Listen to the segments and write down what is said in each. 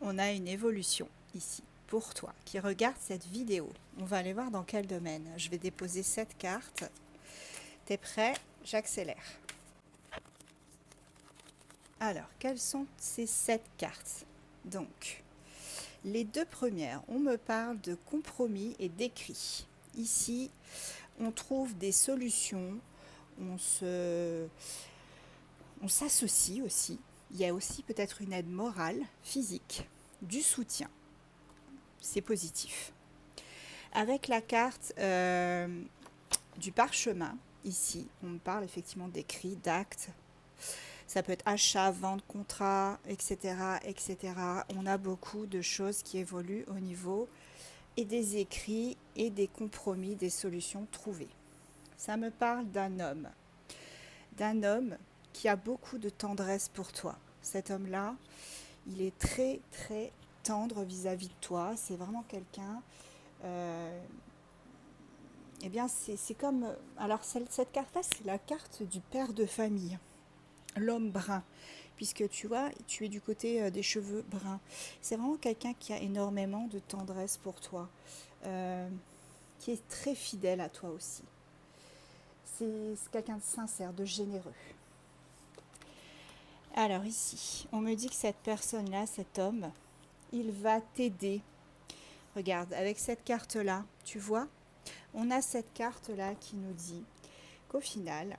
on a une évolution ici pour toi qui regarde cette vidéo. On va aller voir dans quel domaine. Je vais déposer cette carte. T'es prêt? J'accélère. Alors, quelles sont ces 7 cartes? Donc, les 2 premières, on me parle de compromis et d'écrit. Ici, on trouve des solutions, on s'associe aussi. Il y a aussi peut-être une aide morale, physique, du soutien. C'est positif. Avec la carte du parchemin, ici, on me parle effectivement d'écrits, d'actes. Ça peut être achat, vente, contrat, etc., etc. On a beaucoup de choses qui évoluent au niveau et des écrits et des compromis, des solutions trouvées. Ça me parle d'un homme qui a beaucoup de tendresse pour toi. Cet homme-là, il est très, très tendre vis-à-vis de toi. C'est vraiment quelqu'un... eh bien, c'est comme... Alors, cette carte-là, c'est la carte du père de famille, l'homme brun, puisque tu vois, tu es du côté des cheveux bruns. C'est vraiment quelqu'un qui a énormément de tendresse pour toi, qui est très fidèle à toi aussi. C'est quelqu'un de sincère, de généreux. Alors ici, on me dit que cette personne-là, cet homme, il va t'aider. Regarde, avec cette carte-là, tu vois, on a cette carte-là qui nous dit qu'au final,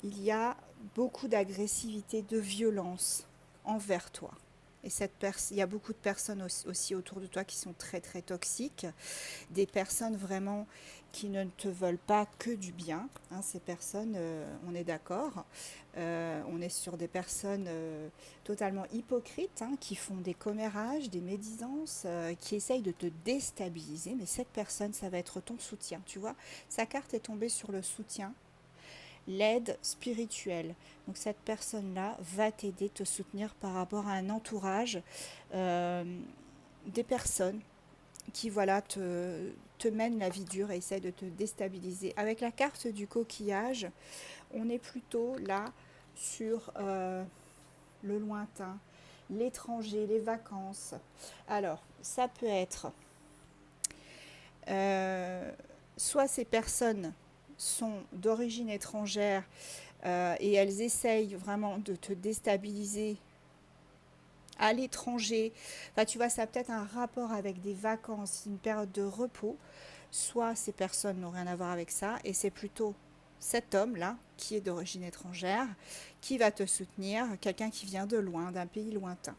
il y a beaucoup d'agressivité, de violence envers toi. Et il y a beaucoup de personnes aussi autour de toi qui sont très très toxiques, des personnes vraiment qui ne te veulent pas que du bien. Hein, ces personnes, on est d'accord, on est sur des personnes totalement hypocrites, hein, qui font des commérages, des médisances, qui essayent de te déstabiliser. Mais cette personne, ça va être ton soutien. Tu vois, sa carte est tombée sur le soutien, l'aide spirituelle. Donc cette personne-là va t'aider, te soutenir par rapport à un entourage, des personnes qui voilà te mènent la vie dure et essayent de te déstabiliser. Avec la carte du coquillage, on est plutôt là sur le lointain, l'étranger, les vacances. Alors, ça peut être soit ces personnes sont d'origine étrangère et elles essayent vraiment de te déstabiliser à l'étranger. Enfin, tu vois, ça a peut-être un rapport avec des vacances, une période de repos. Soit ces personnes n'ont rien à voir avec ça et c'est plutôt cet homme-là, qui est d'origine étrangère, qui va te soutenir, quelqu'un qui vient de loin, d'un pays lointain.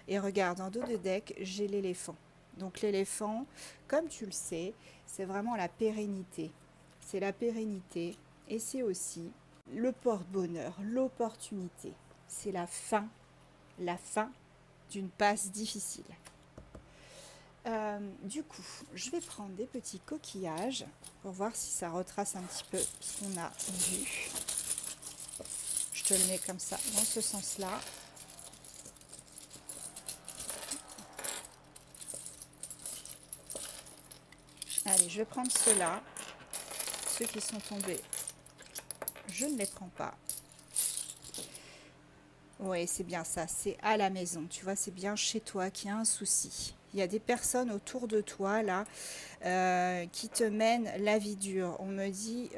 Et regarde, en dos de deck, j'ai l'éléphant. Donc l'éléphant, comme tu le sais, c'est vraiment la pérennité. C'est la pérennité et c'est aussi le porte-bonheur, l'opportunité. C'est la fin d'une passe difficile. Du coup, je vais prendre des petits coquillages pour voir si ça retrace un petit peu ce qu'on a vu. Je te le mets comme ça, dans ce sens-là. Allez, je vais prendre ceux-là. Ceux qui sont tombés, je ne les prends pas. Oui, c'est bien ça, c'est à la maison, tu vois, c'est bien chez toi qu'il y a un souci. Il y a des personnes autour de toi, là, qui te mènent la vie dure. On me dit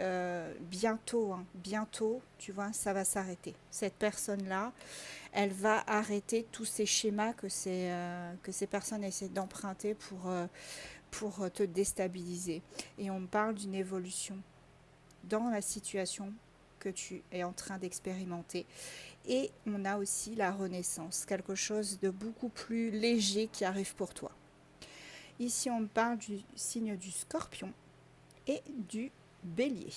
bientôt, hein, bientôt, tu vois, ça va s'arrêter. Cette personne-là, elle va arrêter tous ces schémas que ces personnes essaient d'emprunter pour te déstabiliser. Et on me parle d'une évolution dans la situation que tu es en train d'expérimenter. Et on a aussi la renaissance, quelque chose de beaucoup plus léger qui arrive pour toi. Ici, on me parle du signe du scorpion et du bélier.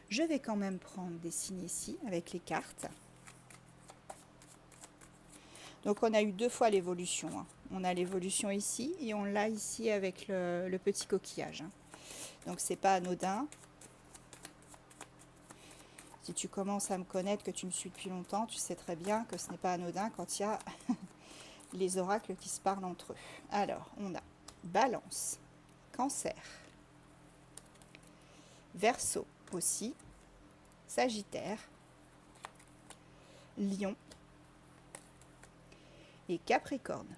Je vais quand même prendre des signes ici avec les cartes. Donc on a eu 2 fois l'évolution. Hein. On a l'évolution ici et on l'a ici avec le petit coquillage. Hein. Donc c'est pas anodin. Si tu commences à me connaître, que tu me suis depuis longtemps, tu sais très bien que ce n'est pas anodin quand il y a les oracles qui se parlent entre eux. Alors, on a Balance, Cancer, Verseau aussi, Sagittaire, Lion et Capricorne.